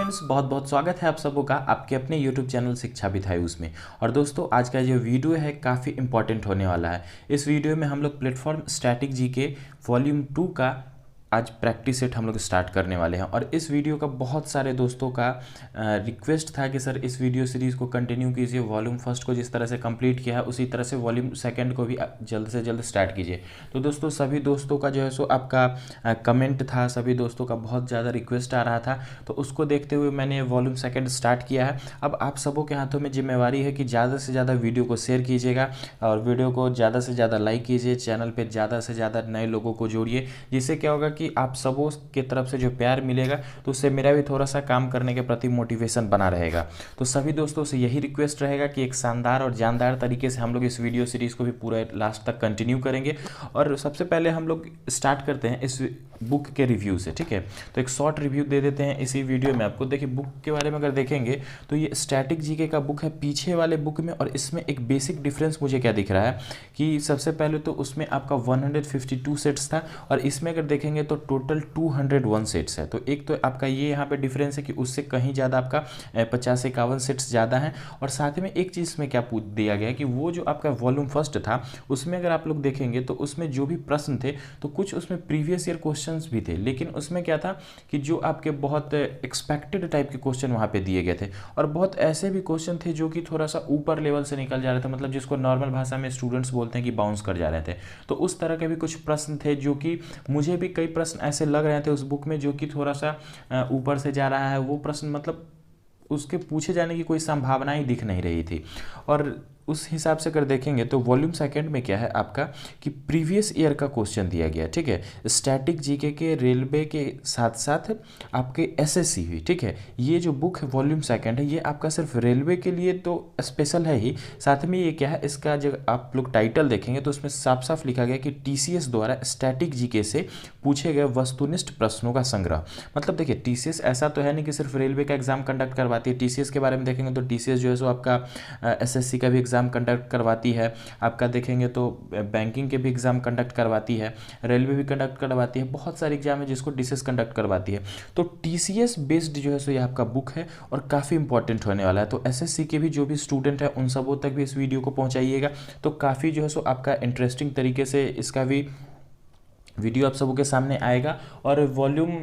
Friends, बहुत बहुत स्वागत है आप सबों का आपके अपने YouTube चैनल शिक्षा विधायूस में। और दोस्तों, आज का जो वीडियो है काफ़ी इंपॉर्टेंट होने वाला है। इस वीडियो में हम लोग प्लेटफॉर्म स्टैटिक जी के वॉल्यूम 2 का आज प्रैक्टिस सेट हम लोग स्टार्ट करने वाले हैं। और इस वीडियो का बहुत सारे दोस्तों का रिक्वेस्ट था कि सर इस वीडियो सीरीज़ को कंटिन्यू कीजिए, वॉल्यूम फर्स्ट को जिस तरह से कंप्लीट किया है उसी तरह से वॉल्यूम सेकंड को भी जल्द से जल्द स्टार्ट कीजिए। तो दोस्तों, सभी दोस्तों का जो है सो आपका कमेंट था, सभी दोस्तों का बहुत ज़्यादा रिक्वेस्ट आ रहा था, तो उसको देखते हुए मैंने वॉल्यूम सेकंड स्टार्ट किया है। अब आप सबों के हाथों में जिम्मेवारी है कि ज़्यादा से ज़्यादा वीडियो को शेयर कीजिएगा और वीडियो को ज़्यादा से ज़्यादा लाइक कीजिए, चैनल पर ज़्यादा से ज़्यादा नए लोगों को जोड़िए, जिससे क्या होगा कि आप सबों की तरफ से जो प्यार मिलेगा तो उससे मेरा भी थोड़ा सा काम करने के प्रति मोटिवेशन बना रहेगा। तो सभी दोस्तों से यही रिक्वेस्ट रहेगा कि एक शानदार और जानदार तरीके से हम लोग इस वीडियो सीरीज़ को भी पूरा लास्ट तक कंटिन्यू करेंगे। और सबसे पहले हम लोग स्टार्ट करते हैं इस बुक के रिव्यू से, ठीक है। तो एक शॉर्ट रिव्यू दे देते हैं इसी वीडियो में आपको। देखिए, बुक के बारे में अगर देखेंगे तो ये स्टैटिक जीके का बुक है। पीछे वाले बुक में और इसमें एक बेसिक डिफरेंस मुझे क्या दिख रहा है कि सबसे पहले तो उसमें आपका 152 सेट्स था और इसमें अगर देखेंगे तो टोटल 201 सेट्स है। तो एक तो आपका ये यहाँ पे डिफरेंस है कि उससे कहीं ज़्यादा आपका 50-51 सेट्स ज़्यादा हैं। और साथ में एक चीज़ में क्या पूछ दिया गया है कि वो जो आपका वॉल्यूम फर्स्ट था उसमें अगर आप लोग देखेंगे तो उसमें जो भी प्रश्न थे तो कुछ उसमें प्रीवियस ईयर क्वेश्चंस भी थे, लेकिन उसमें क्या था कि जो आपके बहुत एक्सपेक्टेड टाइप के क्वेश्चन वहाँ पे दिए गए थे और बहुत ऐसे भी क्वेश्चन थे जो कि थोड़ा सा ऊपर लेवल से निकल जा रहे थे, मतलब जिसको नॉर्मल भाषा में स्टूडेंट्स बोलते हैं कि बाउंस कर जा रहे थे। तो उस तरह के भी कुछ प्रश्न थे जो कि मुझे भी कई प्रश्न ऐसे लग रहे थे उस बुक में जो कि थोड़ा सा ऊपर से जा रहा है। वो प्रश्न मतलब उसके पूछे जाने की कोई संभावना ही दिख नहीं रही थी। और उस हिसाब से अगर देखेंगे तो वॉल्यूम सेकंड में क्या है आपका कि प्रीवियस ईयर का क्वेश्चन दिया गया, ठीक है। स्टैटिक जीके के, रेलवे के साथ साथ आपके एसएससी भी, ठीक है। ये जो बुक है वॉल्यूम सेकंड है, ये आपका सिर्फ रेलवे के लिए तो स्पेशल है ही, साथ में ये क्या है, इसका जब आप लोग टाइटल देखेंगे तो उसमें साफ साफ लिखा गया कि टीसीएस द्वारा स्टैटिक जीके से पूछे गए वस्तुनिष्ठ प्रश्नों का संग्रह। मतलब देखिए, टीसीएस ऐसा तो है नहीं कि सिर्फ रेलवे का एग्जाम कंडक्ट करवाती है। टीसीएस के बारे में देखेंगे तो टीसीएस जो है सो आपका एसएससी का भी एग्जाम कंडक्ट करवाती है। आपका देखेंगे तो बैंकिंग के भी एग्जाम कंडक्ट करवाती है, रेलवे भी कंडक्ट करवाती है, बहुत सारे एग्जाम है जिसको टीसीएस कंडक्ट करवाती है। तो टीसीएस बेस्ड जो है सो ये आपका बुक है और काफ़ी इंपॉर्टेंट होने वाला है। तो एसएससी के भी जो भी स्टूडेंट है उन सबों तक भी इस वीडियो को पहुंचाइएगा, तो काफ़ी जो है सो आपका इंटरेस्टिंग तरीके से इसका भी वीडियो आप सबों के सामने आएगा। और वॉल्यूम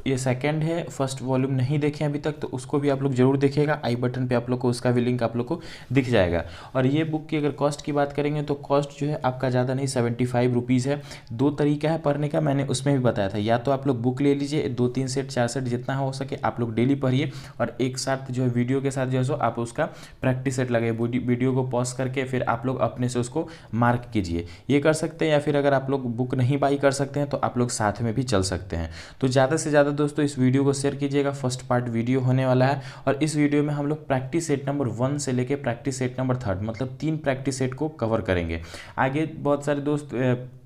ये सेकंड है, फर्स्ट वॉल्यूम नहीं देखे अभी तक तो उसको भी आप लोग जरूर देखिएगा। आई बटन पे आप लोग को उसका भी लिंक आप लोग को दिख जाएगा। और ये बुक की अगर कॉस्ट की बात करेंगे तो कॉस्ट जो है आपका ज़्यादा नहीं, 75 रुपीज़ है। दो तरीका है पढ़ने का, मैंने उसमें भी बताया था। या तो आप लोग बुक ले लीजिए, 2-3 सेट 4 सेट जितना हो सके आप लोग डेली पढ़िए, और एक साथ जो है वीडियो के साथ जो है सो आप उसका प्रैक्टिस सेट लगाइए। वीडियो को पॉज करके फिर आप लोग अपने से उसको मार्क कीजिए, ये कर सकते हैं। या फिर अगर आप लोग बुक नहीं बाई कर सकते हैं तो आप लोग साथ में भी चल सकते हैं। तो ज़्यादा से ज़्यादा दोस्तों इस वीडियो को शेयर कीजिएगा। फर्स्ट पार्ट वीडियो होने वाला है और इस वीडियो में हम लोग प्रैक्टिस सेट नंबर 1 से लेके प्रैक्टिस सेट नंबर 3 मतलब 3 प्रैक्टिस सेट को कवर करेंगे। आगे बहुत सारे दोस्त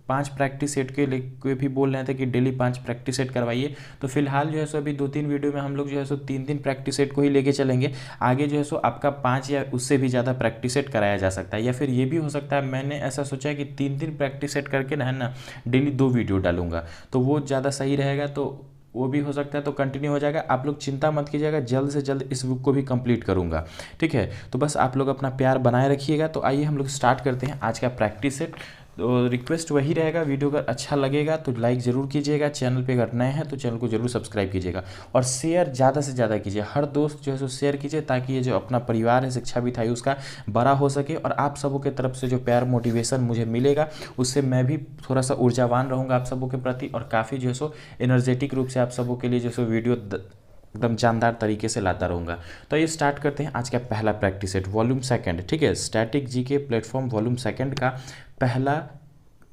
5 प्रैक्टिस सेट के लिए भी बोल रहे थे कि डेली 5 प्रैक्टिस सेट करवाइए। तो फिलहाल जो है सो अभी 2-3 वीडियो में हम लोग जो है सो 3-3 प्रैक्टिस सेट को ही लेके चलेंगे। आगे जो है सो आपका 5 या उससे भी ज़्यादा प्रैक्टिस सेट कराया जा सकता है, या फिर ये भी हो सकता है, मैंने ऐसा सोचा है कि 3-3 प्रैक्टिस सेट करके ना डेली 2 वीडियो डालूंगा, तो वो ज़्यादा सही रहेगा। तो वो भी हो सकता है, तो कंटिन्यू हो जाएगा। आप लोग चिंता मत कीजिएगा, जल्द से जल्द इस बुक को भी कंप्लीट करूंगा, ठीक है। तो बस आप लोग अपना प्यार बनाए रखिएगा। तो आइए हम लोग स्टार्ट करते हैं आज का प्रैक्टिस सेट। तो रिक्वेस्ट वही रहेगा, वीडियो अगर अच्छा लगेगा तो लाइक ज़रूर कीजिएगा, चैनल पे अगर नए हैं तो चैनल को जरूर सब्सक्राइब कीजिएगा और शेयर ज़्यादा से ज़्यादा कीजिए। हर दोस्त जो है सो शेयर कीजिए ताकि ये जो अपना परिवार है शिक्षा विधायी उसका बड़ा हो सके। और आप सबों के तरफ से जो प्यार मोटिवेशन मुझे मिलेगा उससे मैं भी थोड़ा सा ऊर्जावान रहूँगा आप सबों के प्रति, और काफ़ी जो है सो एनर्जेटिक रूप से आप सबों के लिए जो सो वीडियो एकदम जानदार तरीके से लाता रहूँगा। तो ये स्टार्ट करते हैं आज का पहला प्रैक्टिस सेट वॉल्यूम सेकंड, ठीक है। Static GK platform volume second का पहला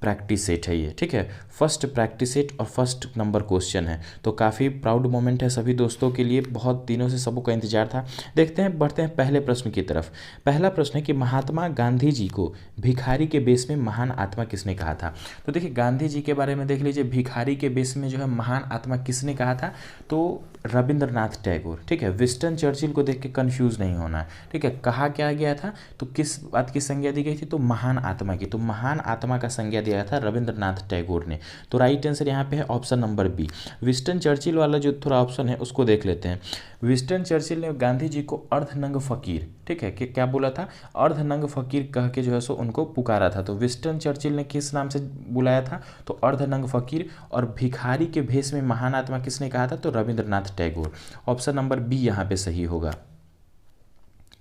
प्रैक्टिस सेट है ये, ठीक है। फर्स्ट प्रैक्टिस सेट और फर्स्ट नंबर क्वेश्चन है, तो काफ़ी प्राउड मोमेंट है सभी दोस्तों के लिए। बहुत दिनों से सबों का इंतजार था। देखते हैं, बढ़ते हैं पहले प्रश्न की तरफ। पहला प्रश्न है कि महात्मा गांधी जी को भिखारी के बेस में महान आत्मा किसने कहा था। तो देखिए, गांधी जी के बारे में देख लीजिए, भिखारी के बेस में जो है महान आत्मा किसने कहा था, तो रविंद्रनाथ टैगोर, ठीक है। विंस्टन चर्चिल को देख के कंफ्यूज नहीं होना है, ठीक है। कहा क्या गया था, तो किस बात की संज्ञा दी गई थी, तो महान आत्मा की। तो महान आत्मा का संज्ञा दिया दिया गया था रविंद्रनाथ टैगोर ने। तो राइट आंसर यहाँ पे है option number B. Winston Churchill वाला जो थोड़ा ऑप्शन है उसको देख लेते हैं। विंस्टन चर्चिल ने गांधी जी को अर्धनंग फकीर, ठीक है, कि क्या बोला था, अर्धनंग फकीर कह के जो है सो उनको पुकारा था। तो विंस्टन चर्चिल ने किस नाम से बुलाया था, तो अर्धनंग फकीर। और भिखारी के भेष में महान आत्मा किसने कहा था, तो Rabindranath Tagore. Option number B यहाँ पे सही होगा।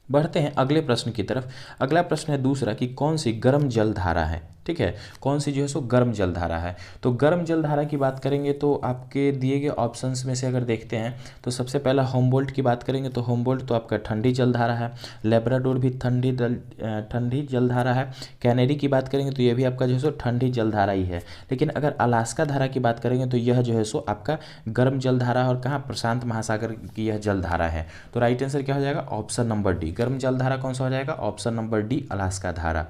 बढ़ते हैं अगले प्रश्न की तरफ। अगला प्रश्न है दूसरा कि कौन सी गर्म जलधारा है, ठीक है, कौन सी जो है सो गर्म जलधारा है। तो गर्म जलधारा की बात करेंगे तो आपके दिए गए ऑप्शंस में से अगर देखते हैं तो सबसे पहला होमबोल्ट की बात करेंगे तो होमबोल्ट तो आपका ठंडी जलधारा है। लेब्राडोर भी ठंडी जलधारा है। कैनेरी की बात करेंगे तो यह भी आपका जो है सो ठंडी जलधारा ही है। लेकिन अगर अलास्का धारा की बात करेंगे तो यह जो है सो आपका गर्म जलधारा और कहाँ, प्रशांत महासागर की यह जलधारा है। तो राइट आंसर क्या हो जाएगा, ऑप्शन नंबर डी। गर्म जलधारा कौन सा हो जाएगा, ऑप्शन नंबर डी, अलास्का धारा।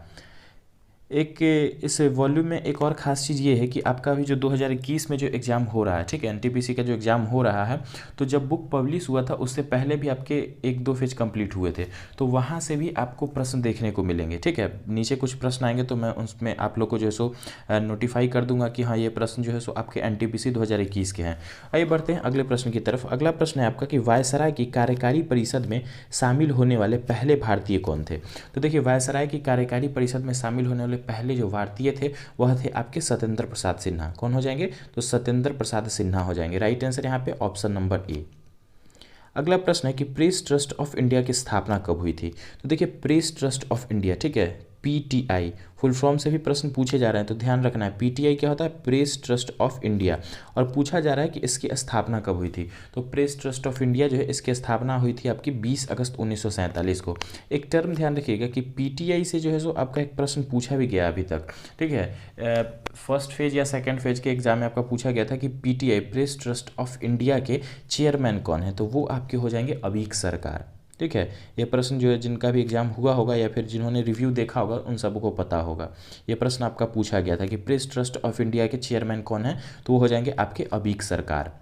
एक इस वॉल्यूम में एक और ख़ास चीज़ ये है कि आपका अभी जो 2021 में जो एग्ज़ाम हो रहा है, ठीक है, एनटीपीसी का जो एग्ज़ाम हो रहा है, तो जब बुक पब्लिश हुआ था उससे पहले भी आपके 1-2 फेज कंप्लीट हुए थे। तो वहाँ से भी आपको प्रश्न देखने को मिलेंगे, ठीक है। नीचे कुछ प्रश्न आएंगे तो मैं उसमें आप लोग को जो है सो नोटिफाई कर दूंगा कि हाँ ये प्रश्न जो है सो आपके एनटीपीसी 2021 के हैं। आइए बढ़ते हैं अगले प्रश्न की तरफ। अगला प्रश्न है आपका कि वायसराय की कार्यकारी परिषद में शामिल होने वाले पहले भारतीय कौन थे। तो देखिए, वायसराय की कार्यकारी परिषद में शामिल होने वाले पहले जो भारतीय थे वह थे आपके सत्येंद्र प्रसाद सिन्हा। कौन हो जाएंगे, तो सत्येंद्र प्रसाद सिन्हा हो जाएंगे। राइट आंसर यहाँ पे ऑप्शन नंबर ए। अगला प्रश्न है कि प्रेस ट्रस्ट ऑफ इंडिया की स्थापना कब हुई थी। तो देखिए, प्रेस ट्रस्ट ऑफ इंडिया, ठीक है, पीटीआई फुल फॉर्म से भी प्रश्न पूछे जा रहे हैं तो ध्यान रखना है। पीटीआई क्या होता है, प्रेस ट्रस्ट ऑफ इंडिया। और पूछा जा रहा है कि इसकी स्थापना कब हुई थी। तो प्रेस ट्रस्ट ऑफ इंडिया जो है इसकी स्थापना हुई थी आपकी 20 अगस्त 1947 को। एक टर्म ध्यान रखिएगा कि पीटीआई से जो है सो आपका एक प्रश्न पूछा भी गया अभी तक, ठीक है। फर्स्ट फेज या सेकेंड फेज के एग्जाम में आपका पूछा गया था कि PTI press trust of India के चेयरमैन कौन है, तो वो आपके हो जाएंगे अभीक सरकार, ठीक है। ये प्रश्न जो है जिनका भी एग्जाम हुआ होगा या फिर जिन्होंने रिव्यू देखा होगा उन सबको पता होगा। ये प्रश्न आपका पूछा गया था कि प्रेस ट्रस्ट ऑफ इंडिया के चेयरमैन कौन है, तो वो हो जाएंगे आपके अभीक सरकार।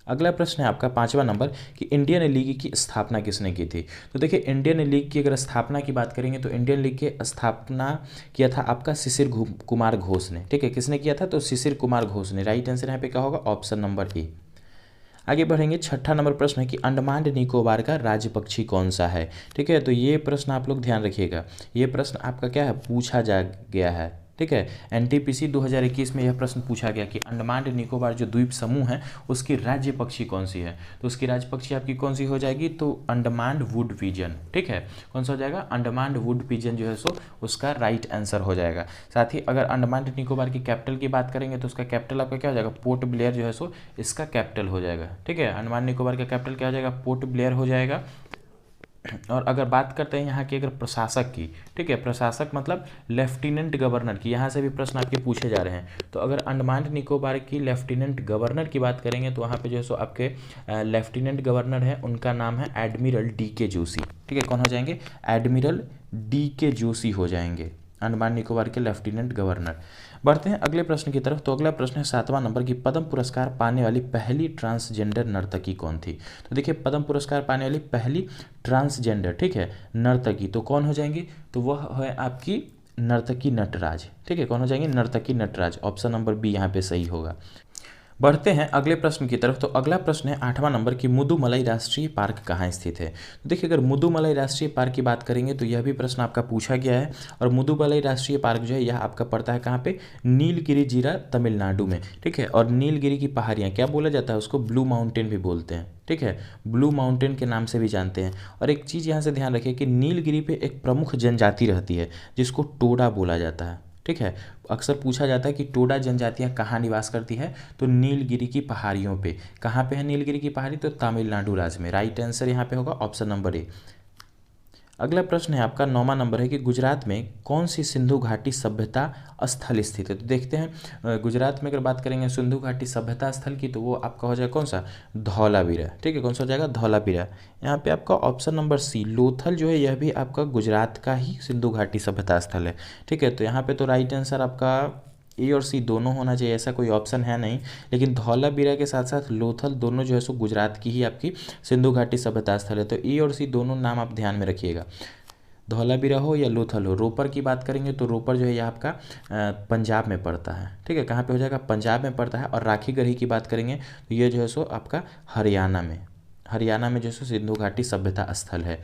अगला प्रश्न है आपका 5वां नंबर कि इंडियन लीग की स्थापना किसने की थी। तो देखिए, इंडियन लीग की अगर स्थापना की बात करेंगे तो इंडियन लीग की स्थापना किया था आपका शिशिर कुमार घोष ने, ठीक है। किसने किया था, तो शिशिर कुमार घोष ने। राइट आंसर यहाँ पे क्या होगा, ऑप्शन नंबर ए। आगे बढ़ेंगे, 6ठा नंबर प्रश्न है कि अंडमान निकोबार का राज्य पक्षी कौन सा है, ठीक है। तो ये प्रश्न आप लोग ध्यान रखिएगा, ये प्रश्न आपका क्या है, पूछा जा गया है, ठीक है। एनटीपीसी 2021 में यह प्रश्न पूछा गया कि अंडमान निकोबार जो द्वीप समूह है उसकी राज्य पक्षी कौन सी है। तो उसकी राज्य पक्षी आपकी कौन सी हो जाएगी, तो अंडमान वुड पिजन, ठीक है। कौन सा हो जाएगा, अंडमान वुड पिजन जो है सो उसका राइट आंसर हो जाएगा। साथ ही अगर अंडमान निकोबार की कैपिटल की बात करेंगे तो उसका कैपिटल आपका क्या हो जाएगा, पोर्ट ब्लेयर जो है सो इसका कैपिटल हो जाएगा, ठीक है। अंडमान निकोबार का कैपिटल क्या हो जाएगा, पोर्ट ब्लेयर हो जाएगा। और अगर बात करते हैं यहाँ की अगर प्रशासक की, ठीक है, प्रशासक मतलब लेफ्टिनेंट गवर्नर की, यहाँ से भी प्रश्न आपके पूछे जा रहे हैं। तो अगर अंडमान निकोबार की लेफ्टिनेंट गवर्नर की बात करेंगे तो वहाँ पे जो है सो आपके लेफ्टिनेंट गवर्नर है, उनका नाम है एडमिरल DK जोशी, ठीक है। कौन हो जाएंगे, एडमिरल DK जोशी हो जाएंगे, अंडमान निकोबार के लेफ्टिनेंट गवर्नर। बढ़ते हैं अगले प्रश्न की तरफ। तो अगला प्रश्न है 7वां नंबर की पद्म पुरस्कार पाने वाली पहली ट्रांसजेंडर नर्तकी कौन थी। तो देखिए, पद्म पुरस्कार पाने वाली पहली ट्रांसजेंडर, ठीक है, नर्तकी तो कौन हो जाएंगी, तो वह है आपकी नर्तकी नटराज, ठीक है। कौन हो जाएंगे, नर्तकी नटराज। ऑप्शन नंबर बी यहाँ पे सही होगा। बढ़ते हैं अगले प्रश्न की तरफ। तो अगला प्रश्न है 8वां नंबर की मुदुमलाई राष्ट्रीय पार्क कहाँ स्थित है। तो देखिए, अगर मुदुमलाई राष्ट्रीय पार्क की बात करेंगे तो यह भी प्रश्न आपका पूछा गया है। और मुदुमलाई राष्ट्रीय पार्क जो है यह आपका पड़ता है कहाँ पे, नीलगिरी जिला तमिलनाडु में, ठीक है। और नीलगिरी की पहाड़ियाँ क्या बोला जाता है, उसको ब्लू माउंटेन भी बोलते हैं, ठीक है, ब्लू माउंटेन के नाम से भी जानते हैं। और एक चीज़ यहाँ से ध्यान रखिए कि नीलगिरी पे एक प्रमुख जनजाति रहती है जिसको टोडा बोला जाता है, ठीक है। अक्सर पूछा जाता है कि टोडा जनजातियाँ कहाँ निवास करती है, तो नीलगिरी की पहाड़ियों पे। कहाँ पे है नीलगिरी की पहाड़ी, तो तमिलनाडु राज्य में। राइट आंसर यहाँ पे होगा ऑप्शन नंबर ए। अगला प्रश्न है आपका 9वां नंबर है कि गुजरात में कौन सी सिंधु घाटी सभ्यता स्थल स्थित है। तो देखते हैं, गुजरात में अगर बात करेंगे सिंधु घाटी सभ्यता स्थल की तो वो आपका हो जाएगा कौन सा, धौलावीरा, ठीक है। कौन सा हो जाएगा, धौलावीरा। यहाँ पे आपका ऑप्शन नंबर सी, लोथल जो है यह भी आपका गुजरात का ही सिंधु घाटी सभ्यता स्थल है, ठीक है। तो यहाँ पे तो राइट आंसर आपका ए और सी दोनों होना चाहिए, ऐसा कोई ऑप्शन है नहीं। लेकिन धौलावीरा के साथ साथ लोथल दोनों जो है सो गुजरात की ही आपकी सिंधु घाटी सभ्यता स्थल है। तो ए और सी दोनों नाम आप ध्यान में रखिएगा। धौलावीरा हो या लोथल हो। रोपर की बात करेंगे तो रोपर जो है यह आपका पंजाब में पड़ता है, ठीक है, कहाँ पे हो जाएगा, पंजाब में पड़ता है। और राखीगढ़ी की बात करेंगे तो ये जो है सो आपका हरियाणा में जो है सो सिंधु घाटी सभ्यता स्थल है।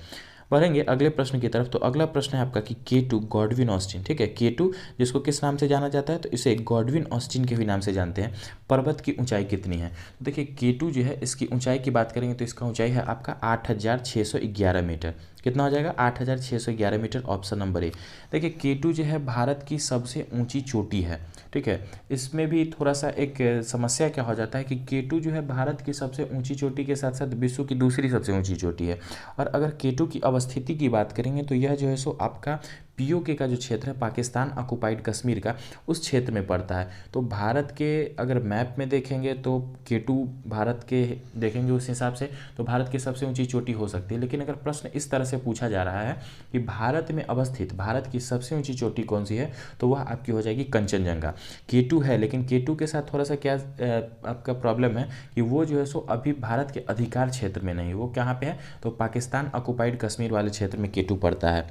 बढ़ेंगे अगले प्रश्न की तरफ। तो अगला प्रश्न है आपका कि K2 गॉडविन ऑस्टिन, ठीक है, K2 जिसको किस नाम से जाना जाता है, तो इसे गॉडविन ऑस्टिन के भी नाम से जानते हैं। पर्वत की ऊंचाई कितनी है, तो देखिए K2 जो है इसकी ऊंचाई की बात करेंगे तो इसका ऊंचाई है आपका 8611 मीटर। कितना हो जाएगा, 8611 मीटर, ऑप्शन नंबर ए। देखिए K2 जो है भारत की सबसे ऊंची चोटी है, ठीक है। इसमें भी थोड़ा सा एक समस्या क्या हो जाता है कि K2 जो है भारत की सबसे ऊंची चोटी के साथ साथ विश्व की दूसरी सबसे ऊंची चोटी है। और अगर K2 की अवस्थिति की बात करेंगे तो यह जो है सो आपका POK का जो क्षेत्र है, पाकिस्तान ऑक्युपाइड कश्मीर का, उस क्षेत्र में पड़ता है। तो भारत के अगर मैप में देखेंगे तो K2 भारत के देखेंगे उस हिसाब से तो भारत की सबसे ऊंची चोटी हो सकती है। लेकिन अगर प्रश्न इस तरह से पूछा जा रहा है कि भारत में अवस्थित भारत की सबसे ऊंची चोटी कौन सी है, तो वह आपकी हो जाएगी कंचनजंगा। K2 है, लेकिन K2 के साथ थोड़ा सा क्या आपका प्रॉब्लम है कि वो जो है सो अभी भारत के अधिकार क्षेत्र में नहीं, वो कहाँ पे है, तो पाकिस्तान ऑक्युपाइड कश्मीर वाले क्षेत्र में K2 पड़ता है।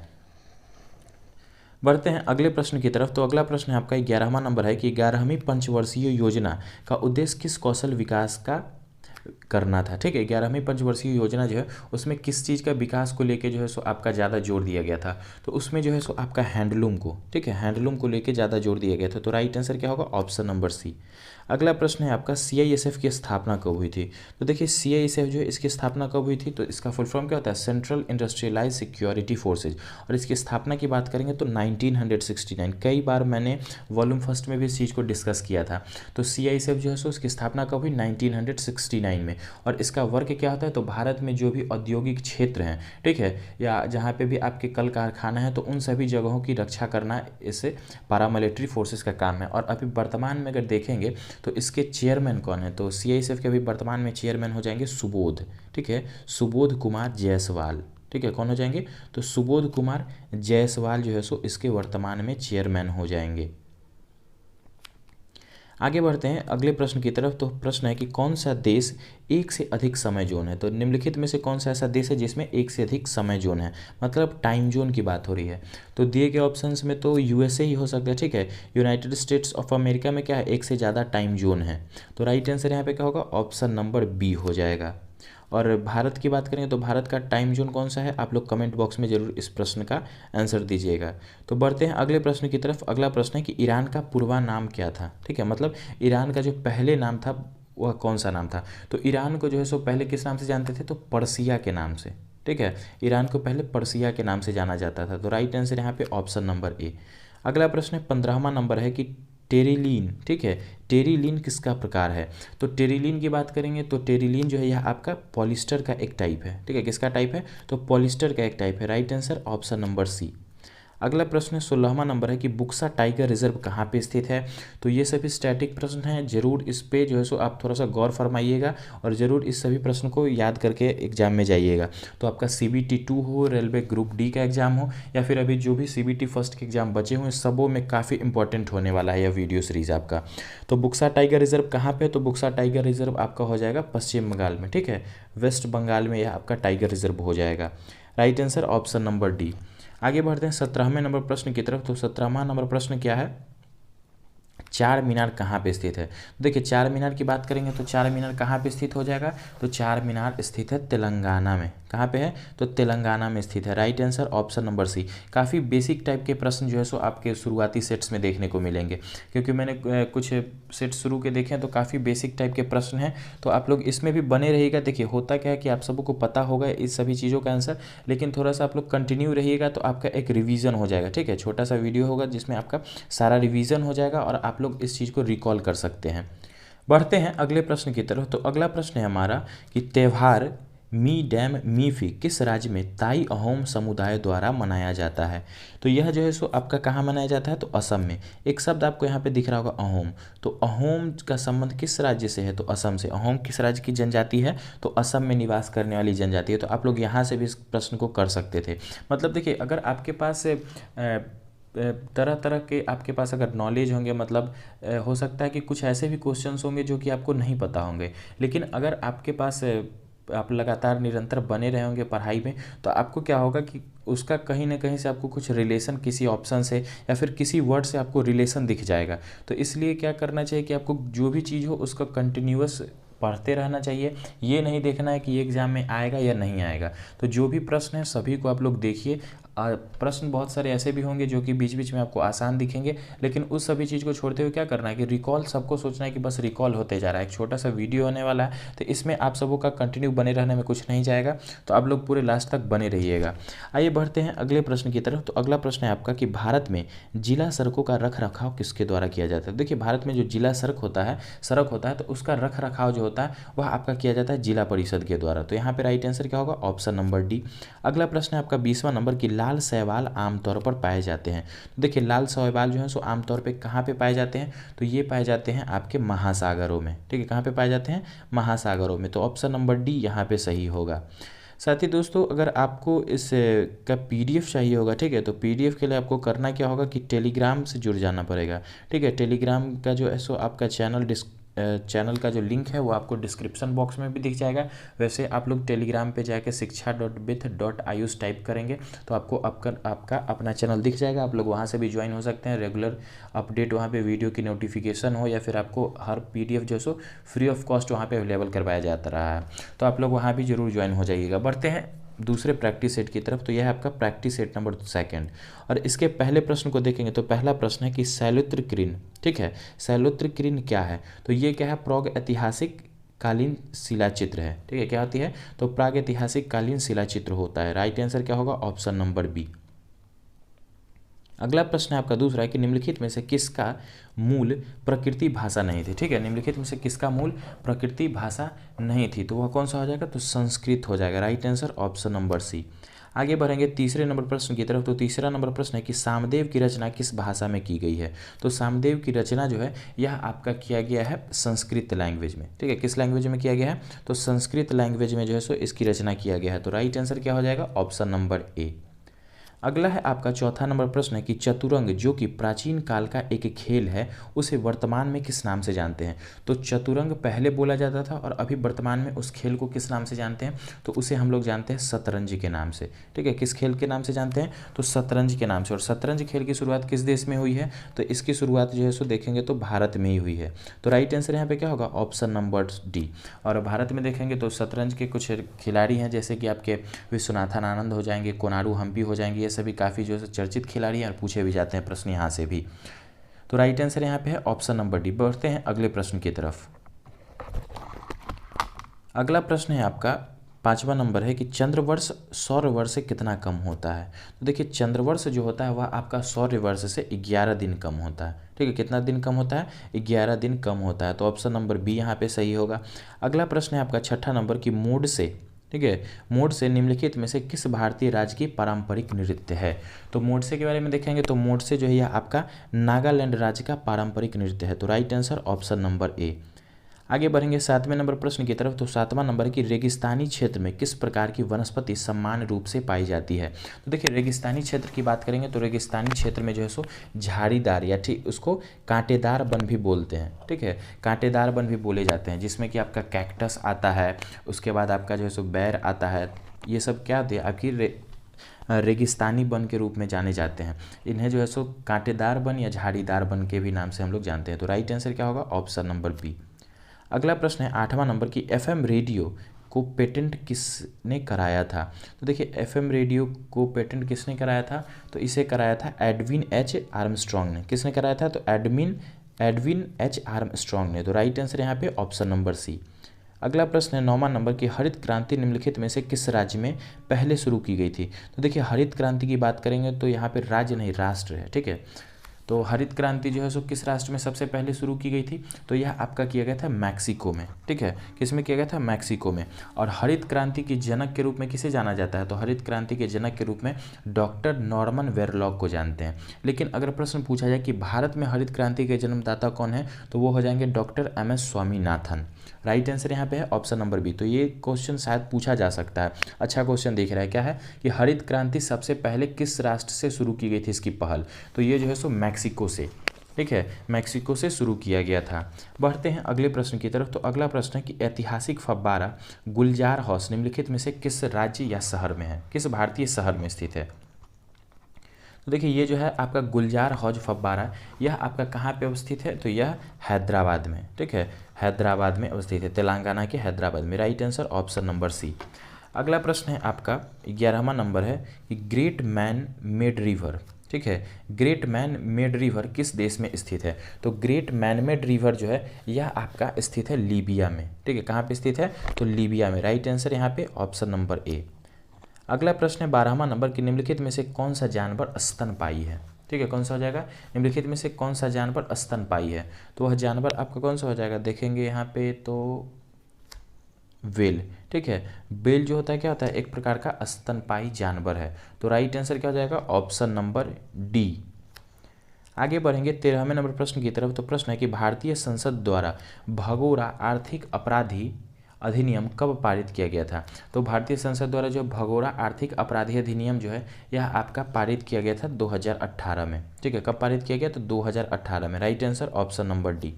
बढ़ते हैं अगले प्रश्न की तरफ। तो अगला प्रश्न है आपका 11वां नंबर है कि 11वीं पंचवर्षीय योजना का उद्देश्य किस कौशल विकास का करना था, ठीक है। 11वीं पंचवर्षीय योजना जो है उसमें किस चीज़ का विकास को लेके जो है सो आपका ज़्यादा जोर दिया गया था, तो उसमें जो है सो आपका हैंडलूम को, ठीक है, हैंडलूम को लेके ज़्यादा जोर दिया गया था। तो राइट आंसर क्या होगा, ऑप्शन नंबर सी। अगला प्रश्न है आपका CISF की स्थापना कब हुई थी, तो देखिए CISF जो है इसकी स्थापना कब हुई थी, तो इसका फुल फॉर्म क्या होता है, सेंट्रल इंडस्ट्रियलाइज सिक्योरिटी फोर्सेज। और इसकी स्थापना की बात करेंगे तो 1969। कई बार मैंने वॉल्यूम फर्स्ट में भी इस चीज़ को डिस्कस किया था। तो CISF जो है सो इसकी स्थापना कब हुई, 1969 में। और इसका वर्क क्या होता है, तो भारत में जो भी औद्योगिक क्षेत्र हैं, ठीक है, या जहाँ पे भी आपके कल कारखाना है, तो उन सभी जगहों की रक्षा करना इससे पैरामिलिट्री फोर्सेस का काम है। और अभी वर्तमान में अगर देखेंगे तो इसके चेयरमैन कौन है, तो CISF के अभी वर्तमान में चेयरमैन हो जाएंगे सुबोध, ठीक है, सुबोध कुमार जायसवाल, ठीक है, कौन हो जाएंगे, तो सुबोध कुमार जायसवाल जो है सो इसके वर्तमान में चेयरमैन हो जाएंगे। आगे बढ़ते हैं अगले प्रश्न की तरफ। तो प्रश्न है कि कौन सा देश एक से अधिक समय जोन है, तो निम्नलिखित में से कौन सा ऐसा देश है जिसमें एक से अधिक समय जोन है, मतलब टाइम जोन की बात हो रही है। तो दिए गए ऑप्शंस में तो USA ही हो सकता है, ठीक है। यूनाइटेड स्टेट्स ऑफ अमेरिका में क्या है, एक से ज़्यादा टाइम जोन है। तो राइट आंसर यहाँ पे क्या होगा, ऑप्शन नंबर बी हो जाएगा। और भारत की बात करें तो भारत का टाइम जोन कौन सा है, आप लोग कमेंट बॉक्स में जरूर इस प्रश्न का आंसर दीजिएगा। तो बढ़ते हैं अगले प्रश्न की तरफ। अगला प्रश्न है कि ईरान का पूर्वा नाम क्या था, ठीक है, मतलब ईरान का जो पहले नाम था वह कौन सा नाम था। तो ईरान को जो है सो पहले किस नाम से जानते थे, तो पर्सिया के नाम से, ठीक है, ईरान को पहले पर्सिया के नाम से जाना जाता था। तो राइट आंसर यहाँ पे ऑप्शन नंबर ए। अगला प्रश्न है 15वां नंबर है कि टेरिलीन, ठीक है, टेरिलीन किसका प्रकार है। तो टेरिलीन की बात करेंगे तो टेरिलीन जो है यह आपका पॉलिस्टर का एक टाइप है, ठीक है, किसका टाइप है, तो पॉलिस्टर का एक टाइप है। Right answer option number C. अगला प्रश्न 16वां नंबर है कि बुक्सा टाइगर रिजर्व कहाँ पे स्थित है। तो ये सभी स्टैटिक प्रश्न हैं, जरूर इस पे जो है सो आप थोड़ा सा गौर फरमाइएगा और ज़रूर इस सभी प्रश्न को याद करके एग्जाम में जाइएगा। तो आपका CBT 2 हो, रेलवे ग्रुप D का एग्जाम हो, या फिर अभी जो भी CBT फर्स्ट के एग्जाम बचे हुए सबों में काफ़ी इंपॉर्टेंट होने वाला है यह वीडियो सीरीज़ आपका। तो बुक्सा टाइगर रिजर्व कहाँ पे, तो बुक्सा टाइगर रिजर्व आपका हो जाएगा पश्चिम बंगाल में, ठीक है, वेस्ट बंगाल में यह आपका टाइगर रिजर्व हो जाएगा। Right answer option number D. आगे बढ़ते हैं 17वें नंबर प्रश्न की तरफ। तो 17वां नंबर प्रश्न क्या है, चार मीनार कहाँ पे स्थित है। देखिए चार मीनार की बात करेंगे तो चार मीनार कहाँ पे स्थित हो जाएगा, तो चार मीनार स्थित है तेलंगाना में। कहाँ पे है, तो तेलंगाना में स्थित है। Right answer option number C. काफ़ी बेसिक टाइप के प्रश्न जो है सो आपके शुरुआती सेट्स में देखने को मिलेंगे, क्योंकि मैंने कुछ सेट शुरू के देखे हैं तो काफ़ी बेसिक टाइप के प्रश्न हैं, तो आप लोग इसमें भी बने रहिएगा। देखिए होता क्या है कि आप सबको पता होगा इस सभी चीज़ों का आंसर, लेकिन थोड़ा सा आप लोग कंटिन्यू रहिएगा तो आपका एक रिवीजन हो जाएगा, ठीक है। छोटा सा वीडियो होगा जिसमें आपका सारा रिवीजन हो जाएगा और आप लोग इस चीज़ को रिकॉल कर सकते हैं। बढ़ते हैं अगले प्रश्न की तरफ। तो अगला प्रश्न है हमारा कि त्यौहार मी डैम मी फी किस राज्य में ताई अहोम समुदाय द्वारा मनाया जाता है। तो यह जो है सो आपका कहाँ मनाया जाता है, तो असम में। एक शब्द आपको यहाँ पे दिख रहा होगा अहोम, तो अहोम का संबंध किस राज्य से है, तो असम से। अहोम किस राज्य की जनजाति है, तो असम में निवास करने वाली जनजाति है। तो आप लोग यहाँ से भी इस प्रश्न को कर सकते थे। मतलब देखिए अगर आपके पास तरह तरह के आपके पास अगर नॉलेज होंगे, मतलब हो सकता है कि कुछ ऐसे भी क्वेश्चंस होंगे जो कि आपको नहीं पता होंगे, लेकिन अगर आपके पास आप लगातार निरंतर बने रहे होंगे पढ़ाई में, तो आपको क्या होगा कि उसका कहीं ना कहीं से आपको कुछ रिलेशन किसी ऑप्शन से या फिर किसी वर्ड से आपको रिलेशन दिख जाएगा। तो इसलिए क्या करना चाहिए कि आपको जो भी चीज़ हो उसका कंटिन्यूअस पढ़ते रहना चाहिए। ये नहीं देखना है कि ये एग्ज़ाम में आएगा या नहीं आएगा। तो जो भी प्रश्न है सभी को आप लोग देखिए। प्रश्न बहुत सारे ऐसे भी होंगे जो कि बीच बीच में आपको आसान दिखेंगे, लेकिन उस सभी चीज़ को छोड़ते हुए क्या करना है कि रिकॉल सबको सोचना है कि बस रिकॉल होते जा रहा है। एक छोटा सा वीडियो होने वाला है, तो इसमें आप सबों का कंटिन्यू बने रहने में कुछ नहीं जाएगा, तो आप लोग पूरे लास्ट तक बने रहिएगा। आइए बढ़ते हैं अगले प्रश्न की तरफ। तो अगला प्रश्न है आपका कि भारत में जिला सड़कों का रख रखाव किसके द्वारा किया जाता है। देखिए, भारत में जो जिला सड़क होता है तो उसका रख रखाव जो होता है वह आपका किया जाता है जिला परिषद के द्वारा। तो यहाँ पे राइट आंसर क्या होगा, ऑप्शन नंबर डी। अगला प्रश्न है आपका 20वां नंबर की लाल शैवाल आमतौर पर पाए जाते हैं। तो देखिए, लाल शैवाल जो है सो आमतौर पे कहाँ पे पाए जाते हैं, तो ये पाए जाते हैं आपके महासागरों में। ठीक है, कहाँ पे पाए जाते हैं, महासागरों में। तो ऑप्शन नंबर डी यहाँ पे सही होगा। साथ ही दोस्तों, अगर आपको इस का पीडीएफ चाहिए होगा, ठीक है, तो पीडीएफ के लिए आपको करना क्या होगा कि टेलीग्राम से जुड़ जाना पड़ेगा। ठीक है, टेलीग्राम का जो है सो आपका चैनल का जो लिंक है वो आपको डिस्क्रिप्शन बॉक्स में भी दिख जाएगा। वैसे आप लोग टेलीग्राम पे जाके शिक्षा.bith.ayus टाइप करेंगे तो आपको आपका अपना चैनल दिख जाएगा। आप लोग वहाँ से भी ज्वाइन हो सकते हैं। रेगुलर अपडेट वहाँ पे वीडियो की नोटिफिकेशन हो या फिर आपको हर पीडीएफ जो सो फ्री ऑफ कॉस्ट वहाँ पे अवेलेबल करवाया जाता रहा है, तो आप लोग वहाँ भी जरूर ज्वाइन हो जाइएगा। बढ़ते हैं दूसरे प्रैक्टिस सेट की तरफ। तो यह है आपका प्रैक्टिस सेट नंबर 2। और इसके पहले प्रश्न को देखेंगे तो पहला प्रश्न है कि शैलोत्रकीर्ण, ठीक है, शैलोत्रकीर्ण क्या है। तो ये क्या है, प्राग ऐतिहासिक कालीन शिलाचित्र है। ठीक है, क्या होती है, तो प्राग ऐतिहासिक कालीन शिलाचित्र होता है। राइट आंसर क्या होगा, ऑप्शन नंबर बी। अगला प्रश्न है आपका दूसरा है कि निम्नलिखित में से किसका मूल प्रकृति भाषा नहीं थी। ठीक है, निम्नलिखित में से किसका मूल प्रकृति भाषा नहीं थी, तो वह कौन सा हो जाएगा, तो संस्कृत हो जाएगा। Right answer option number C. आगे बढ़ेंगे तीसरे नंबर प्रश्न की तरफ। तो तीसरा नंबर प्रश्न है कि सामदेव की रचना किस भाषा में की गई है। तो सामदेव की रचना जो है यह आपका किया गया है संस्कृत लैंग्वेज में। ठीक है, किस लैंग्वेज में किया गया है, तो संस्कृत लैंग्वेज में जो है सो इसकी रचना किया गया है। तो राइट आंसर क्या हो जाएगा, ऑप्शन नंबर ए। अगला है आपका चौथा नंबर प्रश्न है कि चतुरंग जो कि प्राचीन काल का एक खेल है उसे वर्तमान में किस नाम से जानते हैं। तो चतुरंग पहले बोला जाता था और अभी वर्तमान में उस खेल को किस नाम से जानते हैं, तो उसे हम लोग जानते हैं शतरंज के नाम से। ठीक है, किस खेल के नाम से जानते हैं, तो शतरंज के नाम से। और शतरंज खेल की शुरुआत किस देश में हुई है, तो इसकी शुरुआत जो है सो देखेंगे तो भारत में ही हुई है। तो राइट आंसर यहाँ पे क्या होगा, ऑप्शन नंबर डी। और भारत में देखेंगे तो शतरंज के कुछ खिलाड़ी हैं जैसे कि आपके विश्वनाथन आनंद हो जाएंगे, कोनारू हम्पी हो जाएंगे, सभी काफ़ी जो है चर्चित खिलाड़ी हैं और पूछे भी जाते हैं प्रश्न यहाँ से भी। तो राइट आंसर यहाँ पे है ऑप्शन नंबर डी। बढ़ते हैं अगले प्रश्न की तरफ। अगला प्रश्न है आपका 5वां नंबर है कि चंद्रवर्ष सौरवर्ष से कितना कम होता है। तो देखिए, चंद्रवर्ष जो होता है वह आपका सौरवर्ष से 11 दिन कम होता है। ठीक है, कितना दिन कम होता है, 11 दिन कम होता है। तो ऑप्शन नंबर बी यहाँ पे सही होगा। अगला प्रश्न है आपका 6ठा नंबर की मोड से, ठीक है, मोड से निम्नलिखित में से किस भारतीय राज्य की पारंपरिक नृत्य है। तो मोड से के बारे में देखेंगे तो मोड से जो है यह आपका नागालैंड राज्य का पारंपरिक नृत्य है। तो right answer option number A. आगे बढ़ेंगे 7वें नंबर प्रश्न की तरफ। तो 7वां नंबर है कि रेगिस्तानी क्षेत्र में किस प्रकार की वनस्पति सामान्य रूप से पाई जाती है। तो देखिए, रेगिस्तानी क्षेत्र की बात करेंगे तो रेगिस्तानी क्षेत्र में जो है सो झाड़ीदार या ठीक उसको कांटेदार वन भी बोलते हैं। ठीक है, कांटेदार वन भी बोले जाते हैं, जिसमें कि आपका कैक्टस आता है, उसके बाद आपका जो है सो बैर आता है। ये सब क्या होते हैं, आपकी रेगिस्तानी वन के रूप में जाने जाते हैं। इन्हें जो है सो कांटेदार वन या झाड़ीदार वन के भी नाम से हम लोग जानते हैं। तो राइट आंसर क्या होगा, ऑप्शन नंबर बी। अगला प्रश्न है 8वां नंबर की एफएम रेडियो को पेटेंट किसने कराया था। तो देखिए, एफएम रेडियो को पेटेंट किसने कराया था, तो इसे कराया था एडविन एच आर्मस्ट्रॉन्ग ने। किसने कराया था, तो एडविन एच आर्मस्ट्रॉन्ग ने। तो राइट आंसर यहाँ पे ऑप्शन नंबर सी। अगला प्रश्न है 9वां नंबर की हरित क्रांति निम्नलिखित में से किस राज्य में पहले शुरू की गई थी। तो देखिए, हरित क्रांति की बात करेंगे तो यहाँ पे राज्य नहीं राष्ट्र है। ठीक है, तो हरित क्रांति जो है सो किस राष्ट्र में सबसे पहले शुरू की गई थी, तो यह आपका किया गया था मैक्सिको में। ठीक है, किस में किया गया था, मैक्सिको में। और हरित क्रांति के जनक के रूप में किसे जाना जाता है, तो हरित क्रांति के जनक के रूप में डॉक्टर नॉर्मन वेरलॉग को जानते हैं। लेकिन अगर प्रश्न पूछा जाए कि भारत में हरित क्रांति के जन्मदाता कौन है, तो वो हो जाएंगे doctor MS Swaminathan. Right answer यहाँ पे है ऑप्शन नंबर बी। तो ये क्वेश्चन शायद पूछा जा सकता है, अच्छा क्वेश्चन दिख रहा है। क्या है कि हरित क्रांति सबसे पहले किस राष्ट्र से शुरू की गई थी इसकी पहल, तो ये जो है सो मैक्सिको से। ठीक है, मैक्सिको से शुरू किया गया था। बढ़ते हैं अगले प्रश्न की तरफ। तो अगला प्रश्न है कि ऐतिहासिक फव्वारा गुलजार हाउस निम्नलिखित में से किस राज्य या शहर में है, किस भारतीय शहर में स्थित है। तो देखिए ये जो है आपका गुलजार हौज फव्वारा, यह आपका कहाँ पे अवस्थित है, तो यह हैदराबाद में, ठीक है, हैदराबाद में अवस्थित है, तेलंगाना के हैदराबाद में। Right answer option number C. अगला प्रश्न है आपका 11वां नंबर है कि ग्रेट मैन मेड रिवर, ठीक है, ग्रेट मैन मेड रिवर किस देश में स्थित है। तो ग्रेट मैन मेड रिवर जो है यह आपका स्थित है लीबिया में, ठीक है, कहाँ पे स्थित है, तो लीबिया में। राइट आंसर यहाँ पे ऑप्शन नंबर ए। अगला प्रश्न है 12वां नंबर कि निम्नलिखित में से कौन सा जानवर स्तनपायी है, ठीक है, कौन सा हो जाएगा, निम्नलिखित में से कौन सा जानवर स्तनपायी है। तो वह जानवर आपका कौन सा हो जाएगा, देखेंगे यहाँ पे तो व्हेल, ठीक है, व्हेल जो होता है क्या होता है, एक प्रकार का स्तनपायी जानवर है। तो राइट आंसर क्या हो जाएगा, ऑप्शन नंबर डी। आगे बढ़ेंगे 13वें नंबर प्रश्न की तरफ। तो प्रश्न है कि भारतीय संसद द्वारा भगोड़ा आर्थिक अपराधी अधिनियम कब पारित किया गया था। तो भारतीय संसद द्वारा जो भगोड़ा आर्थिक अपराधी अधिनियम जो है यह आपका पारित किया गया था 2018 में, ठीक है, कब पारित किया गया, तो 2018 में। Right answer option number D.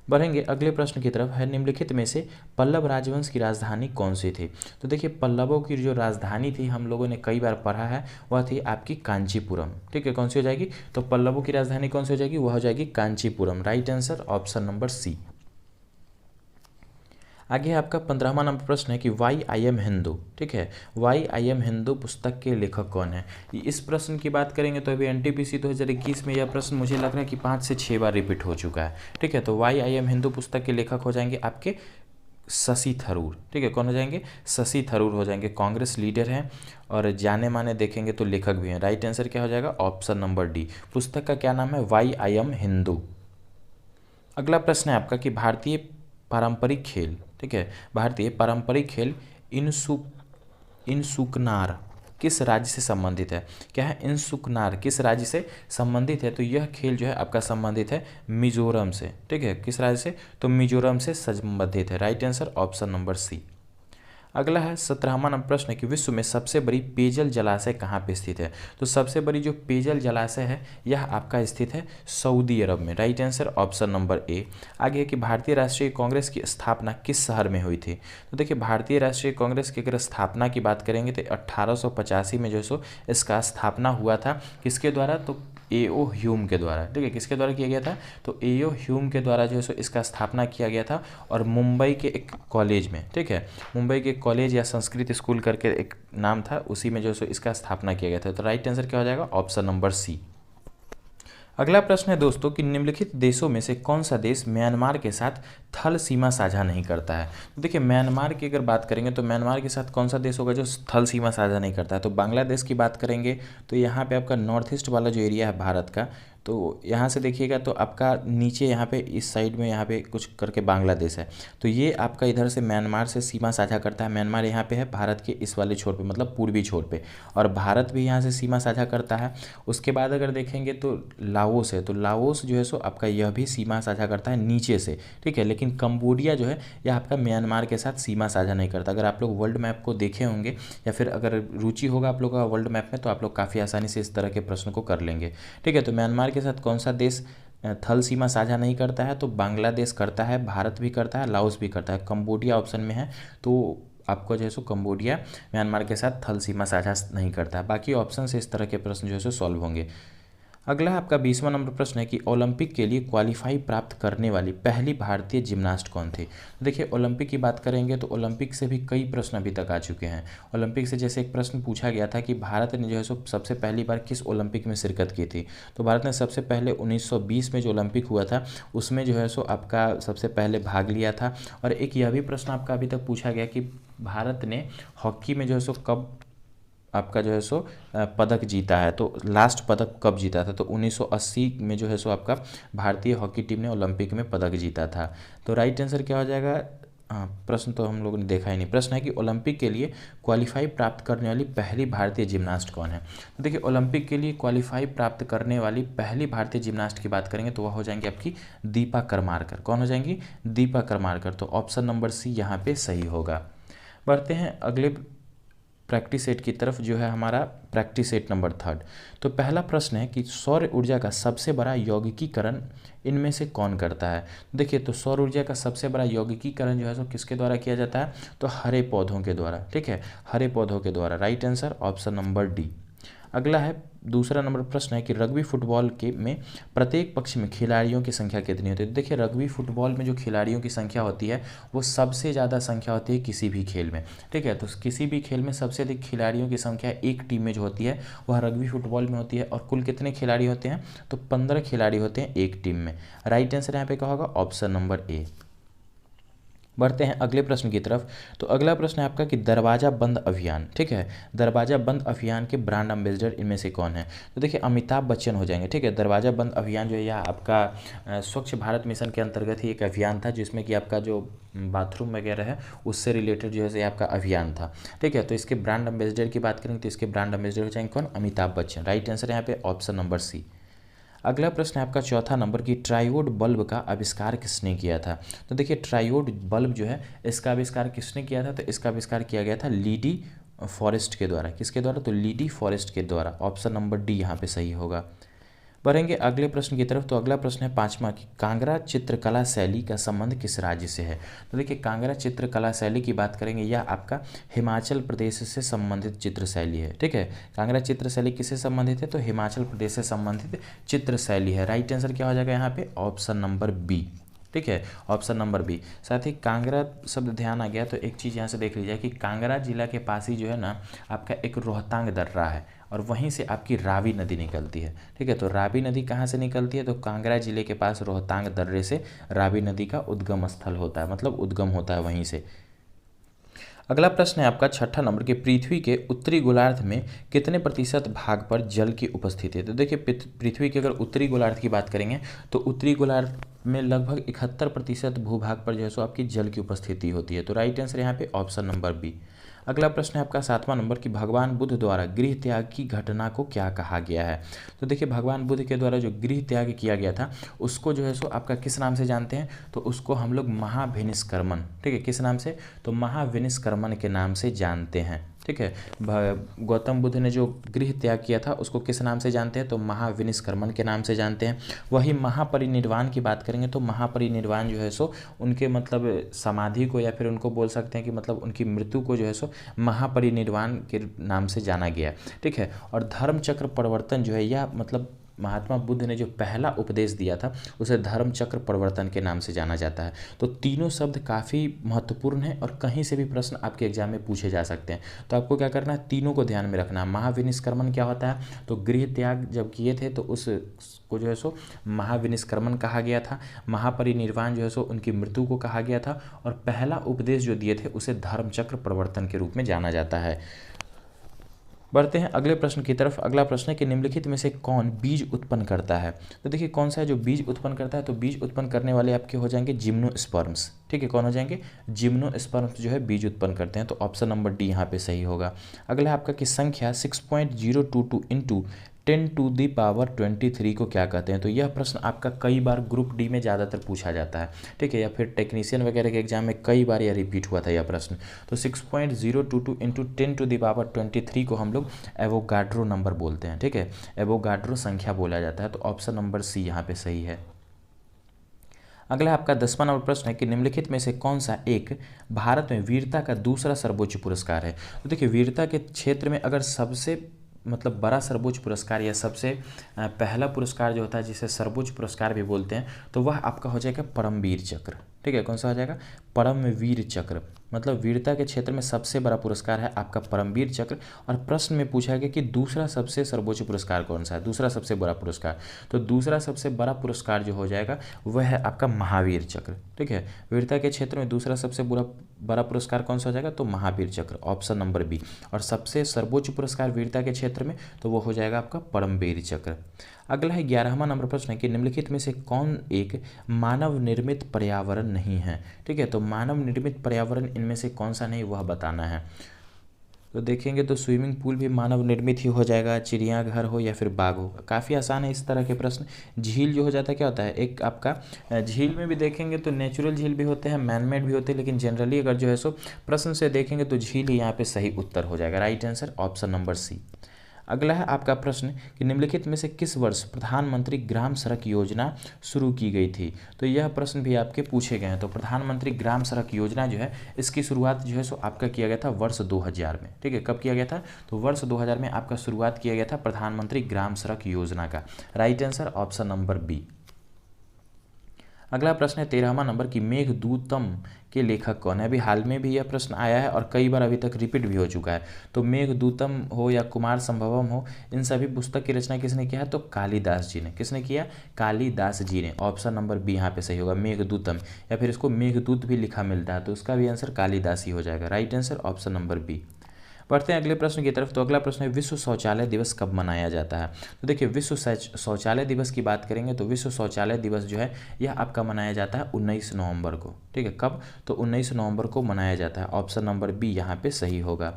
बढ़ेंगे अगले प्रश्न की तरफ है निम्नलिखित में से पल्लव राजवंश की राजधानी कौन सी थी। तो देखिए पल्लवों की जो राजधानी थी हम लोगों ने कई बार पढ़ा है, वह थी आपकी कांचीपुरम, ठीक है, कौन सी हो जाएगी, तो पल्लवों की राजधानी कौन सी हो जाएगी, वह हो जाएगी Kanchipuram. Right answer option number C. आगे आपका 15वां नंबर प्रश्न है कि वाई आई एम हिंदू, ठीक है, वाई आई एम हिंदू पुस्तक के लेखक कौन है। इस प्रश्न की बात करेंगे तो अभी एनटीपीसी 2021 में यह प्रश्न मुझे लग रहा है कि 5 से 6 बार रिपीट हो चुका है, ठीक है। तो वाई आई एम हिंदू पुस्तक के लेखक हो जाएंगे आपके शशि थरूर, ठीक है, कौन हो जाएंगे, शशि थरूर हो जाएंगे, कांग्रेस लीडर हैं और जाने माने देखेंगे तो लेखक भी हैं। राइट आंसर क्या हो जाएगा, ऑप्शन नंबर डी। पुस्तक का क्या नाम है, वाई आई एम हिंदू। अगला प्रश्न है आपका कि भारतीय पारंपरिक खेल, ठीक है, भारतीय पारंपरिक खेल इनसुकनार किस राज्य से संबंधित है। क्या है, इनसुकनार किस राज्य से संबंधित है। तो यह खेल जो है आपका संबंधित है मिजोरम से, ठीक है, किस राज्य से, तो मिजोरम से संबंधित है। Right answer option number C. अगला है 17वां नंबर प्रश्न है कि विश्व में सबसे बड़ी पेयजल जलाशय कहाँ पे स्थित है। तो सबसे बड़ी जो पेयजल जलाशय है यह आपका स्थित है सऊदी अरब में। Right answer option number A. आगे है कि भारतीय राष्ट्रीय कांग्रेस की स्थापना किस शहर में हुई थी। तो देखिए भारतीय राष्ट्रीय कांग्रेस की अगर स्थापना की बात करेंगे तो 1885 में जो सो इसका स्थापना हुआ था, किसके द्वारा, तो एओ ह्यूम के द्वारा, ठीक है, किसके द्वारा किया गया था, तो एओ ह्यूम के द्वारा जो है सो इसका स्थापना किया गया था और मुंबई के एक कॉलेज में, ठीक है, मुंबई के कॉलेज या संस्कृत स्कूल करके एक नाम था, उसी में जो है सो इसका स्थापना किया गया था। तो राइट आंसर क्या हो जाएगा, ऑप्शन नंबर सी। अगला प्रश्न है दोस्तों कि निम्नलिखित देशों में से कौन सा देश म्यांमार के साथ थल सीमा साझा नहीं करता है। तो देखिए म्यांमार की अगर बात करेंगे तो म्यांमार के साथ कौन सा देश होगा जो थल सीमा साझा नहीं करता है। तो बांग्लादेश की बात करेंगे तो यहाँ पे आपका नॉर्थ ईस्ट वाला जो एरिया है भारत का, तो यहाँ से देखिएगा तो आपका नीचे यहाँ पे इस साइड में यहाँ पे कुछ करके बांग्लादेश है, तो ये आपका इधर से म्यांमार से सीमा साझा करता है। म्यांमार यहाँ पे है भारत के इस वाले छोर पे, मतलब पूर्वी छोर पे, और भारत भी यहाँ से सीमा साझा करता है। उसके बाद अगर देखेंगे तो लाओस है, तो लाओस जो है सो आपका यह भी सीमा साझा करता है नीचे से, ठीक है। लेकिन कंबोडिया जो है यह आपका म्यांमार के साथ सीमा साझा नहीं करता। अगर आप लोग वर्ल्ड मैप को देखे होंगे या फिर अगर रुचि होगा आप लोग का वर्ल्ड मैप में, तो आप लोग काफ़ी आसानी से इस तरह के प्रश्न को कर लेंगे, ठीक है। तो म्यांमार के साथ कौन सा देश थल सीमा साझा नहीं करता है, तो बांग्लादेश करता है, भारत भी करता है, लाओस भी करता है, कंबोडिया ऑप्शन में है। तो आपको जो है सो कंबोडिया म्यांमार के साथ थल सीमा साझा नहीं करता है। बाकी ऑप्शन से इस तरह के प्रश्न जो है सो सॉल्व होंगे। अगला आपका 20वां नंबर प्रश्न है कि ओलंपिक के लिए क्वालिफाई प्राप्त करने वाली पहली भारतीय जिम्नास्ट कौन थी। देखिए ओलंपिक की बात करेंगे तो ओलंपिक से भी कई प्रश्न अभी तक आ चुके हैं। ओलंपिक से जैसे एक प्रश्न पूछा गया था कि भारत ने जो है सो सबसे पहली बार किस ओलंपिक में शिरकत की थी। तो भारत ने सबसे पहले 1920 में जो ओलंपिक हुआ था उसमें जो है सो आपका सबसे पहले भाग लिया था। और एक यह भी प्रश्न आपका अभी तक पूछा गया कि भारत ने हॉकी में जो है सो कब आपका जो है सो पदक जीता है, तो लास्ट पदक कब जीता था। तो 1980 में जो है सो आपका भारतीय हॉकी टीम ने ओलंपिक में पदक जीता था। तो राइट आंसर क्या हो जाएगा, प्रश्न तो हम लोगों ने देखा ही नहीं। प्रश्न है कि ओलंपिक के लिए क्वालिफाई प्राप्त करने वाली पहली भारतीय जिम्नास्ट कौन है। तो देखिए ओलंपिक के लिए क्वालिफाई प्राप्त करने वाली पहली भारतीय जिम्नास्ट की बात करेंगे तो वह हो जाएंगी आपकी दीपा करमारकर। कौन हो जाएंगी, दीपा करमारकर। तो ऑप्शन नंबर सी यहाँ पे सही होगा। बढ़ते हैं अगले प्रैक्टिस सेट की तरफ जो है हमारा प्रैक्टिस सेट नंबर 3। तो पहला प्रश्न है कि सौर ऊर्जा का सबसे बड़ा यौगिकीकरण इनमें से कौन करता है। देखिए, तो सौर ऊर्जा का सबसे बड़ा यौगिकीकरण जो है सो किसके द्वारा किया जाता है, तो हरे पौधों के द्वारा। ठीक है, हरे पौधों के द्वारा। Right answer option number D. अगला है दूसरा नंबर प्रश्न है कि रग्बी फुटबॉल के में प्रत्येक पक्ष में खिलाड़ियों की संख्या कितनी होती है। तो देखिए, रग्बी फुटबॉल में जो खिलाड़ियों की संख्या होती है वो सबसे ज़्यादा संख्या होती है किसी भी खेल में। ठीक है, तो किसी भी खेल में सबसे अधिक खिलाड़ियों की संख्या एक टीम में जो होती है वह रग्बी फुटबॉल में होती है। और कुल कितने खिलाड़ी होते हैं, तो 15 खिलाड़ी होते हैं एक टीम में। राइट आंसर यहाँ पे क्या होगा, ऑप्शन नंबर ए। बढ़ते हैं अगले प्रश्न की तरफ। तो अगला प्रश्न है आपका कि दरवाज़ा बंद अभियान, ठीक है, दरवाज़ा बंद अभियान के ब्रांड एम्बेसडर इनमें से कौन है। तो देखिए, अमिताभ बच्चन हो जाएंगे। ठीक है, दरवाज़ा बंद अभियान जो है यह आपका स्वच्छ भारत मिशन के अंतर्गत ही एक अभियान था, जिसमें कि आपका जो बाथरूम वगैरह है उससे रिलेटेड जो है ये आपका अभियान था। ठीक है, तो इसके ब्रांड एम्बेसडर की बात करेंगे तो इसके ब्रांड एम्बेसडर हो जाएंगे कौन, अमिताभ बच्चन। राइट आंसर यहाँ पे ऑप्शन नंबर सी। अगला प्रश्न है आपका चौथा नंबर की ट्रायोड बल्ब का आविष्कार किसने किया था। तो देखिए, ट्रायोड बल्ब जो है इसका आविष्कार किसने किया था, तो इसका आविष्कार किया गया था लीडी फॉरेस्ट के द्वारा। किसके द्वारा, तो लीडी फॉरेस्ट के द्वारा। ऑप्शन नंबर डी यहाँ पे सही होगा। बढ़ेंगे अगले प्रश्न की तरफ। तो अगला प्रश्न है पांचवा कि कांगड़ा चित्रकला शैली का संबंध किस राज्य से है। तो देखिए, कांगड़ा चित्रकला शैली की बात करेंगे, यह आपका हिमाचल प्रदेश से संबंधित चित्र शैली है। ठीक है, कांगड़ा चित्र शैली किससे संबंधित है, तो हिमाचल प्रदेश से संबंधित चित्र शैली है। राइट आंसर क्या हो जाएगा यहाँ पे, ऑप्शन नंबर बी। ठीक है, ऑप्शन नंबर बी। साथ ही कांगड़ा शब्द ध्यान आ गया तो एक चीज़ यहाँ से देख लीजिए कि कांगड़ा जिला के पास ही जो है ना आपका एक रोहतांग दर्रा है और वहीं से आपकी रावी नदी निकलती है। ठीक है, तो रावी नदी कहाँ से निकलती है, तो कांगड़ा जिले के पास रोहतांग दर्रे से रावी नदी का उद्गम स्थल होता है, मतलब उद्गम होता है वहीं से। अगला प्रश्न है आपका छठा नंबर के पृथ्वी के उत्तरी गोलार्ध में कितने प्रतिशत भाग पर जल की उपस्थिति है। तो देखिए, पृथ्वी के अगर उत्तरी गोलार्ध की बात करेंगे तो उत्तरी गोलार्ध में लगभग 71% भूभाग पर जो है सो आपकी जल की उपस्थिति होती है। तो राइट आंसर यहाँ पे ऑप्शन नंबर बी। अगला प्रश्न है आपका सातवां नंबर कि भगवान बुद्ध द्वारा गृह त्याग की घटना को क्या कहा गया है। तो देखिए, भगवान बुद्ध के द्वारा जो गृह त्याग किया गया था उसको जो है सो आपका किस नाम से जानते हैं, तो उसको हम लोग महाविनिष्क्रमण। ठीक है, किस नाम से, तो महाविनिष्क्रमण के नाम से जानते हैं। ठीक है, गौतम बुद्ध ने जो गृह त्याग किया था उसको किस नाम से जानते हैं, तो महाविनिष्क्रमण के नाम से जानते हैं। वही महापरिनिर्वाण की बात करेंगे तो महापरिनिर्वाण जो है सो उनके मतलब समाधि को या फिर उनको बोल सकते हैं कि मतलब उनकी मृत्यु को जो है सो महापरिनिर्वाण के नाम से जाना गया। ठीक है, और धर्म चक्र परिवर्तन जो है यह मतलब महात्मा बुद्ध ने जो पहला उपदेश दिया था उसे धर्म चक्र परिवर्तन के नाम से जाना जाता है। तो तीनों शब्द काफ़ी महत्वपूर्ण हैं और कहीं से भी प्रश्न आपके एग्जाम में पूछे जा सकते हैं। तो आपको क्या करना है, तीनों को ध्यान में रखना है। महाविनिष्क्रमण क्या होता है, तो गृह त्याग जब किए थे तो उसको जो है सो महाविनिष्क्रमण कहा गया था। महापरिनिर्वाण जो है सो उनकी मृत्यु को कहा गया था और पहला उपदेश जो दिए थे उसे धर्म चक्र परिवर्तन के रूप में जाना जाता है। बढ़ते हैं अगले प्रश्न की तरफ। अगला प्रश्न है कि निम्नलिखित में से कौन बीज उत्पन्न करता है। तो देखिए, कौन सा है जो बीज उत्पन्न करता है, तो बीज उत्पन्न करने वाले आपके हो जाएंगे जिम्नोस्पर्म्स। ठीक है, कौन हो जाएंगे, जिम्नोस्पर्म्स जो है बीज उत्पन्न करते हैं। तो ऑप्शन नंबर डी यहाँ पे सही होगा। अगला आपका कि संख्या 6.022 इंटू 10⁻23 को क्या कहते हैं। तो यह प्रश्न आपका कई बार ग्रुप डी में ज़्यादातर पूछा जाता है। ठीक है, या फिर टेक्नीशियन वगैरह के एग्जाम में कई बार यह रिपीट हुआ था यह प्रश्न। तो 6.022 इंटू 10⁻23 को हम लोग एवोगाड्रो नंबर बोलते हैं। ठीक है, एवोगाड्रो संख्या बोला जाता है। तो ऑप्शन नंबर सी यहाँ पे सही है। अगला आपका 10वां नंबर प्रश्न है कि निम्नलिखित में से कौन सा एक भारत में वीरता का दूसरा सर्वोच्च पुरस्कार है। तो देखिए, वीरता के क्षेत्र में अगर सबसे मतलब बड़ा सर्वोच्च पुरस्कार या सबसे पहला पुरस्कार जो होता है जिसे सर्वोच्च पुरस्कार भी बोलते हैं तो वह आपका हो जाएगा परमवीर चक्र। ठीक है, कौन सा हो जाएगा, परमवीर चक्र। मतलब वीरता के क्षेत्र में सबसे बड़ा पुरस्कार है आपका परमवीर चक्र। और प्रश्न में पूछा गया कि दूसरा सबसे सर्वोच्च पुरस्कार कौन सा है, दूसरा सबसे बड़ा पुरस्कार। तो दूसरा सबसे बड़ा पुरस्कार जो हो जाएगा वह है आपका महावीर चक्र। ठीक है, वीरता के क्षेत्र में दूसरा सबसे बड़ा पुरस्कार कौन सा हो जाएगा, तो महावीर चक्र, ऑप्शन नंबर बी। और सबसे सर्वोच्च पुरस्कार वीरता के क्षेत्र में तो वो हो जाएगा आपका परमवीर चक्र। अगला है 11वां नंबर प्रश्न है कि निम्नलिखित में से कौन एक मानव निर्मित पर्यावरण नहीं है। ठीक है, तो मानव निर्मित पर्यावरण इनमें से कौन सा नहीं वह बताना है। तो देखेंगे तो स्विमिंग पूल भी मानव निर्मित ही हो जाएगा, चिड़ियाघर हो या फिर बाग हो। काफ़ी आसान है इस तरह के प्रश्न। झील जो हो जाता है क्या होता है, एक आपका झील में भी देखेंगे तो नेचुरल झील भी होते हैं, मैनमेड भी होते हैं, लेकिन जनरली अगर जो है सो प्रश्न से देखेंगे तो झील ही यहाँ पे सही उत्तर हो जाएगा। Right answer option number C. अगला है आपका प्रश्न कि निम्नलिखित में से किस वर्ष प्रधानमंत्री ग्राम सड़क योजना शुरू की गई थी। तो यह प्रश्न भी आपके पूछे गए हैं। तो प्रधानमंत्री ग्राम सड़क योजना जो है इसकी शुरुआत जो है सो आपका किया गया था वर्ष 2000 में। ठीक है, कब किया गया था, तो वर्ष 2000 में आपका शुरुआत किया गया था प्रधानमंत्री ग्राम सड़क योजना का। Right answer option number B. अगला प्रश्न है 13वां नंबर की मेघदूतम के लेखक कौन है। अभी हाल में भी यह प्रश्न आया है और कई बार अभी तक रिपीट भी हो चुका है। तो मेघदूतम हो या कुमार संभवम हो, इन सभी पुस्तक की रचना किसने किया है, तो कालिदास जी ने। किसने किया, कालिदास जी ने। ऑप्शन नंबर बी यहाँ पे सही होगा, मेघदूतम, या फिर इसको मेघदूत भी लिखा मिलता है, तो इसका भी आंसर कालिदास ही हो जाएगा। Right answer option number B. बढ़ते हैं अगले प्रश्न की तरफ। तो अगला प्रश्न है विश्व शौचालय दिवस कब मनाया जाता है। तो देखिए विश्व शौचालय दिवस की बात करेंगे तो विश्व शौचालय दिवस जो है यह आपका मनाया जाता है 19 नवंबर को। ठीक है, कब, तो 19 नवंबर को मनाया जाता है। ऑप्शन नंबर बी यहाँ पे सही होगा।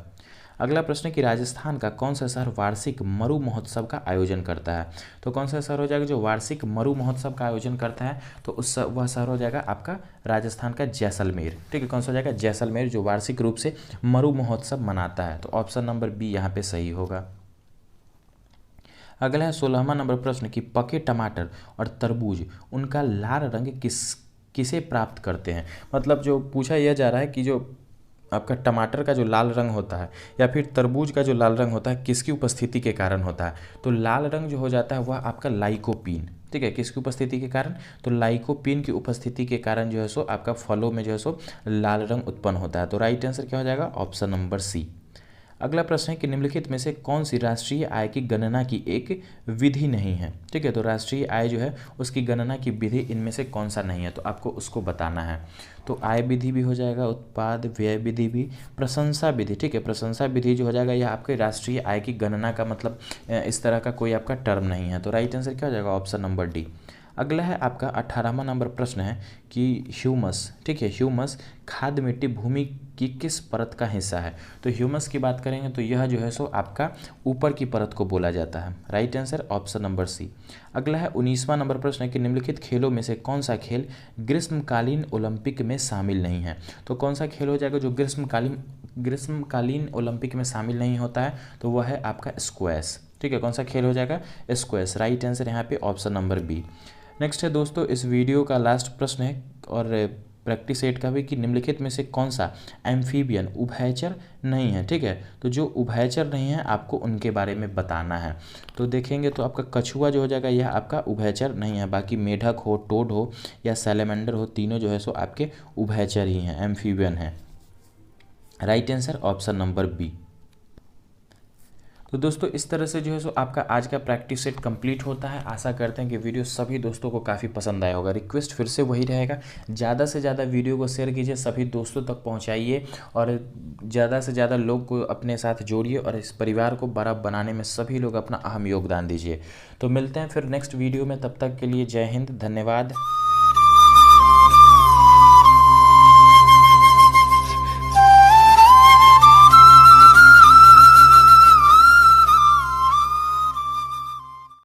अगला प्रश्न है कि राजस्थान का कौन सा शहर वार्षिक मरु महोत्सव का आयोजन करता है। तो कौन सा शहर हो जाएगा जो वार्षिक मरु महोत्सव का आयोजन करता है, तो वह शहर हो जाएगा आपका राजस्थान का जैसलमेर। ठीक है, कौन सा हो जाएगा, जैसलमेर, जो वार्षिक रूप से मरु महोत्सव मनाता है। तो ऑप्शन नंबर बी यहाँ पे सही होगा। अगला है 16वां नंबर प्रश्न कि पके टमाटर और तरबूज उनका लाल रंग किसे प्राप्त करते हैं। मतलब जो पूछा यह जा रहा है कि जो आपका टमाटर का जो लाल रंग होता है या फिर तरबूज का जो लाल रंग होता है किसकी उपस्थिति के कारण होता है। तो लाल रंग जो हो जाता है वह आपका लाइकोपीन। ठीक है, किसकी उपस्थिति के कारण, तो लाइकोपीन की उपस्थिति के कारण जो है सो आपका फलों में जो है सो लाल रंग उत्पन्न होता है। तो राइट आंसर क्या हो जाएगा, ऑप्शन नंबर सी। अगला प्रश्न है कि निम्नलिखित में से कौन सी राष्ट्रीय आय की गणना की एक विधि नहीं है। ठीक है, तो राष्ट्रीय आय जो है उसकी गणना की विधि इनमें से कौन सा नहीं है, तो आपको उसको बताना है। तो आय विधि भी हो जाएगा, उत्पाद व्यय विधि भी, प्रशंसा विधि। ठीक है, प्रशंसा विधि जो हो जाएगा यह आपके राष्ट्रीय आय की गणना का मतलब इस तरह का कोई आपका टर्म नहीं है। तो राइट आंसर क्या हो जाएगा, ऑप्शन नंबर डी। अगला है आपका 18वां नंबर प्रश्न है कि ह्यूमस, ठीक है, ह्यूमस खाद्य मिट्टी भूमि की किस परत का हिस्सा है। तो ह्यूमस की बात करेंगे तो यह जो है सो आपका ऊपर की परत को बोला जाता है। Right answer option number C. अगला है 19वां नंबर प्रश्न है कि निम्नलिखित खेलों में से कौन सा खेल ग्रीष्मकालीन ओलंपिक में शामिल नहीं है। तो कौन सा खेल हो जाएगा जो ग्रीष्मकालीन ओलंपिक में शामिल नहीं होता है, तो वह है आपका स्क्वैश। ठीक है, कौन सा खेल हो जाएगा, स्क्वैश। राइट आंसर यहाँ पे ऑप्शन नंबर बी। नेक्स्ट है दोस्तों इस वीडियो का लास्ट प्रश्न है और प्रैक्टिस सेट का भी कि निम्नलिखित में से कौन सा एम्फीबियन उभयचर नहीं है। ठीक है, तो जो उभयचर नहीं है आपको उनके बारे में बताना है। तो देखेंगे तो आपका कछुआ जो हो जाएगा यह आपका उभयचर नहीं है। बाकी मेढक हो, टोड हो या सैलेमेंडर हो, तीनों जो है सो आपके उभयचर ही हैं, एम्फीबियन है। Right answer option number B. तो दोस्तों इस तरह से जो है सो आपका आज का प्रैक्टिस सेट कंप्लीट होता है। आशा करते हैं कि वीडियो सभी दोस्तों को काफ़ी पसंद आया होगा। रिक्वेस्ट फिर से वही रहेगा, ज़्यादा से ज़्यादा वीडियो को शेयर कीजिए, सभी दोस्तों तक पहुंचाइए और ज़्यादा से ज़्यादा लोग को अपने साथ जोड़िए और इस परिवार को बड़ा बनाने में सभी लोग अपना अहम योगदान दीजिए। तो मिलते हैं फिर नेक्स्ट वीडियो में, तब तक के लिए जय हिंद, धन्यवाद।